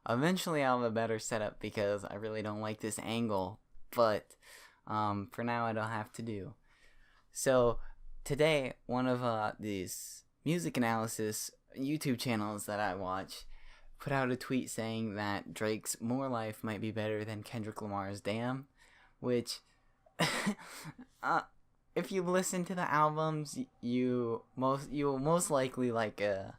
Eventually I'll have a better setup because I really don't like this angle, but for now I don't have to do. So today, one of these music analysis YouTube channels that I watch put out a tweet saying that Drake's More Life might be better than Kendrick Lamar's Damn, which if you listen to the albums, you'll most likely like the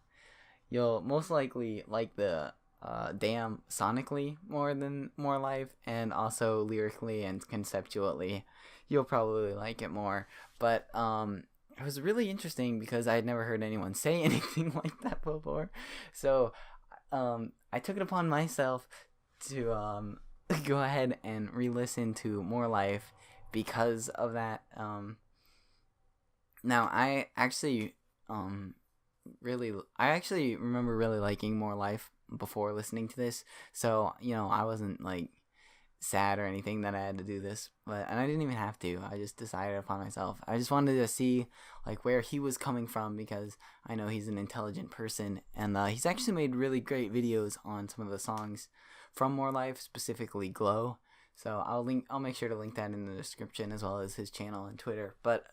Damn sonically more than More Life, and also lyrically and conceptually you'll probably like it more. But it was really interesting because I had never heard anyone say anything like that before. So I took it upon myself to go ahead and re-listen to More Life because of that. Now I actually remember really liking More Life before listening to this, so I wasn't like sad or anything that I had to do this, and I didn't even have to. I just decided upon myself. I just wanted to see like where he was coming from because I know he's an intelligent person, and he's actually made really great videos on some of the songs from More Life, specifically Glow. So I'll make sure to link that in the description, as well as his channel and Twitter. But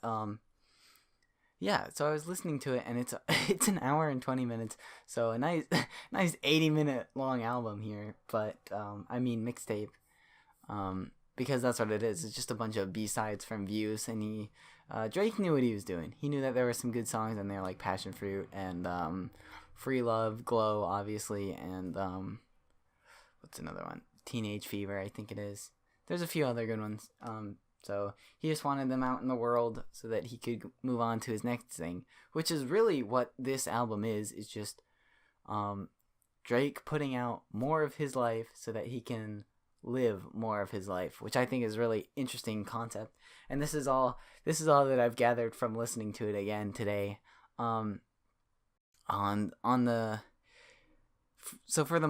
yeah, so I was listening to it, and it's an hour and 20 minutes, so a nice 80-minute long album here, but I mean mixtape, because that's what it is. It's just a bunch of B-sides from Views, and Drake knew what he was doing. He knew that there were some good songs in there, like Passion Fruit and Free Love, Glow, obviously, and what's another one? Teenage Fever, I think it is. There's a few other good ones. So he just wanted them out in the world so that he could move on to his next thing, which is really what this album is just Drake putting out more of his life so that he can live more of his life, which I think is really interesting concept. And this is all that I've gathered from listening to it again today. So for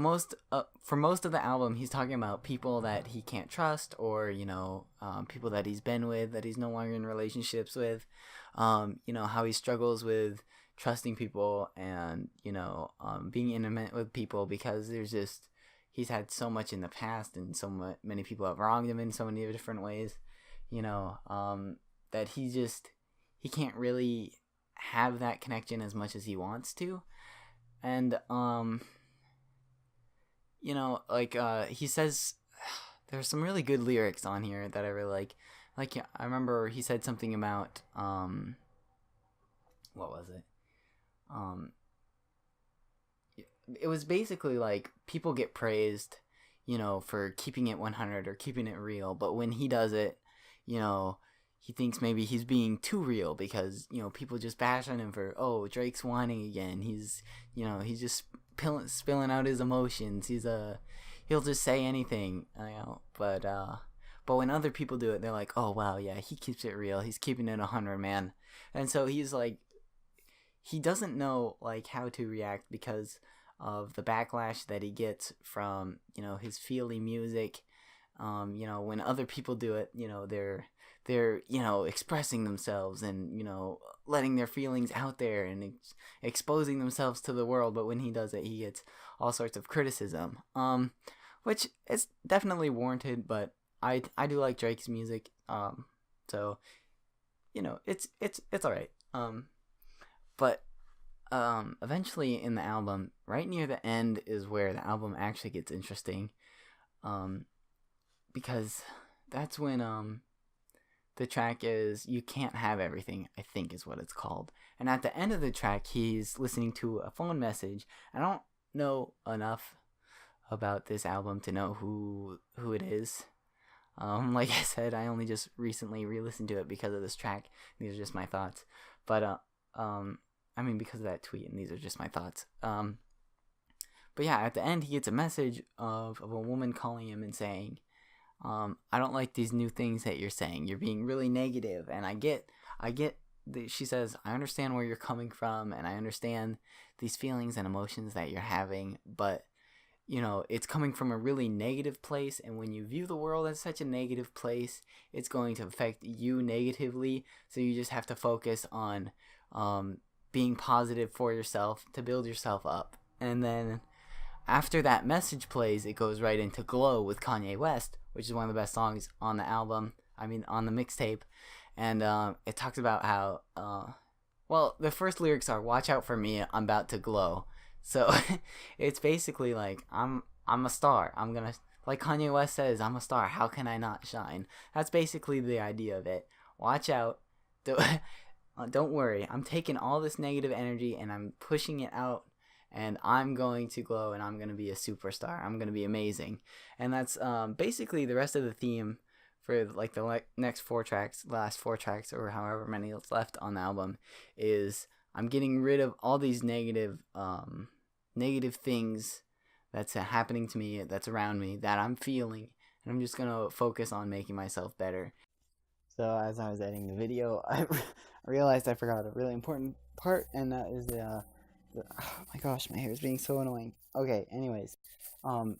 most of the album, he's talking about people that he can't trust, or people that he's been with that he's no longer in relationships with. How he struggles with trusting people and being intimate with people because he's had so much in the past, and many people have wronged him in so many different ways. That he can't really have that connection as much as he wants to, and he says there's some really good lyrics on here that I really like. Like, I remember he said something about what was it? It was basically like people get praised, for keeping it 100 or keeping it real, but when he does it, he thinks maybe he's being too real because people just bash on him for, oh, Drake's whining again. He's just spilling out his emotions. He'll just say anything, but when other people do it, they're like, oh wow, yeah, he keeps it real. He's keeping it 100, man. And so he's like, he doesn't know like how to react because of the backlash that he gets from his feely music. When other people do it, they're expressing themselves and letting their feelings out there and exposing themselves to the world. But when he does it, he gets all sorts of criticism, which is definitely warranted. But I do like Drake's music, so it's all right. But eventually in the album, right near the end, is where the album actually gets interesting, because that's when the track is You Can't Have Everything, I think is what it's called. And at the end of the track, he's listening to a phone message. I don't know enough about this album to know who it is. Like I said, I only just recently re-listened to it because of this track. These are just my thoughts. But because of that tweet, and these are just my thoughts. But yeah, at the end, he gets a message of a woman calling him and saying, I don't like these new things that you're saying. You're being really negative, and I get she says, I understand where you're coming from, and I understand these feelings and emotions that you're having, but it's coming from a really negative place, and when you view the world as such a negative place, it's going to affect you negatively. So you just have to focus on being positive for yourself to build yourself up. And then after that message plays, it goes right into Glow with Kanye West, which is one of the best songs on the album. I mean, on the mixtape. And it talks about how, well, the first lyrics are, "Watch out for me, I'm about to glow." So it's basically like, I'm a star. I'm gonna, like Kanye West says, "I'm a star. How can I not shine?" That's basically the idea of it. Watch out. Don't worry. I'm taking all this negative energy and I'm pushing it out, and I'm going to glow, and I'm going to be a superstar. I'm going to be amazing. And that's basically the rest of the theme for like the next 4 tracks, last 4 tracks, or however many is left on the album, is I'm getting rid of all these negative things that's happening to me, that's around me, that I'm feeling, and I'm just going to focus on making myself better. So as I was editing the video, I realized I forgot a really important part, and that is oh my gosh, my hair is being so annoying. Okay, anyways, I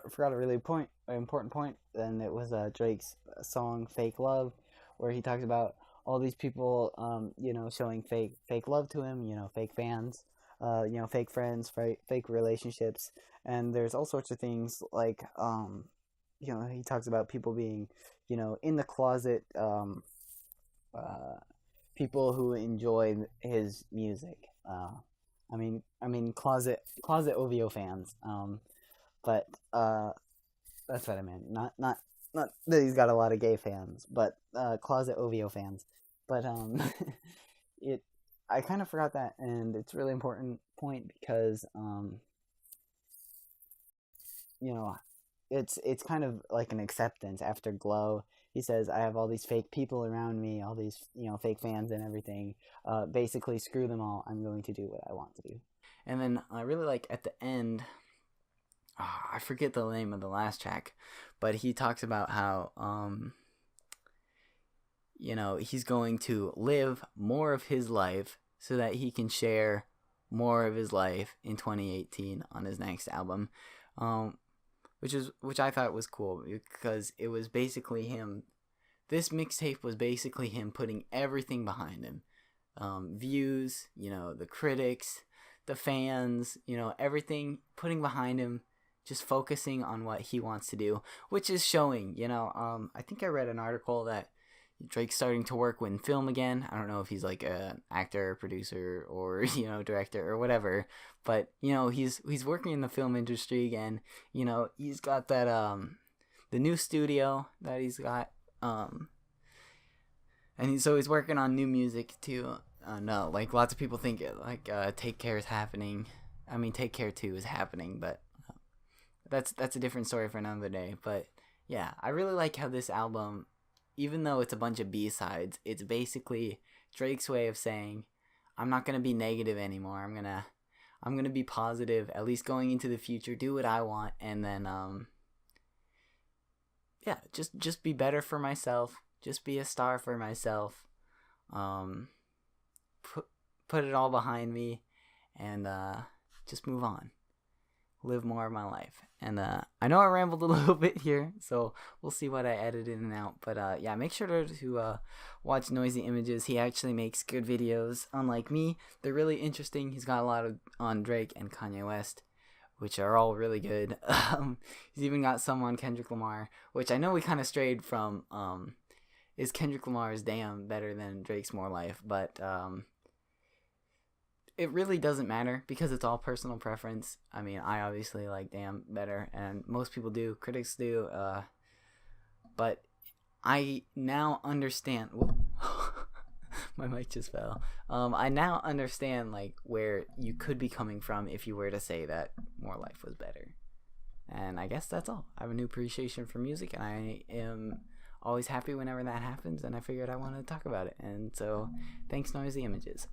forgot a really important point, and it was Drake's song "Fake Love," where he talks about all these people, showing fake love to him, fake fans, fake friends, fake relationships, and there's all sorts of things like, he talks about people being, in the closet, people who enjoy his music. I mean, closet OVO fans. But that's what I meant. Not that he's got a lot of gay fans, but closet OVO fans. But I kind of forgot that, and it's a really important point because it's kind of like an acceptance after Glow. He says, "I have all these fake people around me, all these fake fans and everything. Basically, screw them all. I'm going to do what I want to do." And then I really like at the end, I forget the name of the last track, but he talks about how he's going to live more of his life so that he can share more of his life in 2018 on his next album. Which I thought was cool, because it was basically him. This mixtape was basically him putting everything behind him. Views, the critics, the fans, everything putting behind him, just focusing on what he wants to do, which is showing, I think I read an article that Drake's starting to work in film again. I don't know if he's like an actor, producer, or director or whatever, but he's working in the film industry again. He's got that the new studio that he's got, and he's working on new music too. No, like lots of people think Take Care is happening. I mean, Take Care 2 is happening, but that's a different story for another day. But yeah, I really like how this album, even though it's a bunch of B-sides, it's basically Drake's way of saying, I'm not going to be negative anymore. I'm going to be positive, at least going into the future, do what I want, and then just be better for myself, just be a star for myself. Put it all behind me, and just move on. Live more of my life. And I know I rambled a little bit here, so we'll see what I edit in and out. But yeah, make sure to watch Noisy Images. He actually makes good videos. Unlike me, they're really interesting. He's got a lot on Drake and Kanye West, which are all really good. He's even got some on Kendrick Lamar, which I know we kind of strayed from. Is Kendrick Lamar's Damn better than Drake's More Life? But it really doesn't matter, because it's all personal preference. I mean, I obviously like Damn better, and most people do, critics do, but I now understand. My mic just fell. I now understand where you could be coming from if you were to say that More Life was better. And I guess that's all. I have a new appreciation for music, and I am always happy whenever that happens, and I figured I wanted to talk about it. And so, thanks, Noisy Images.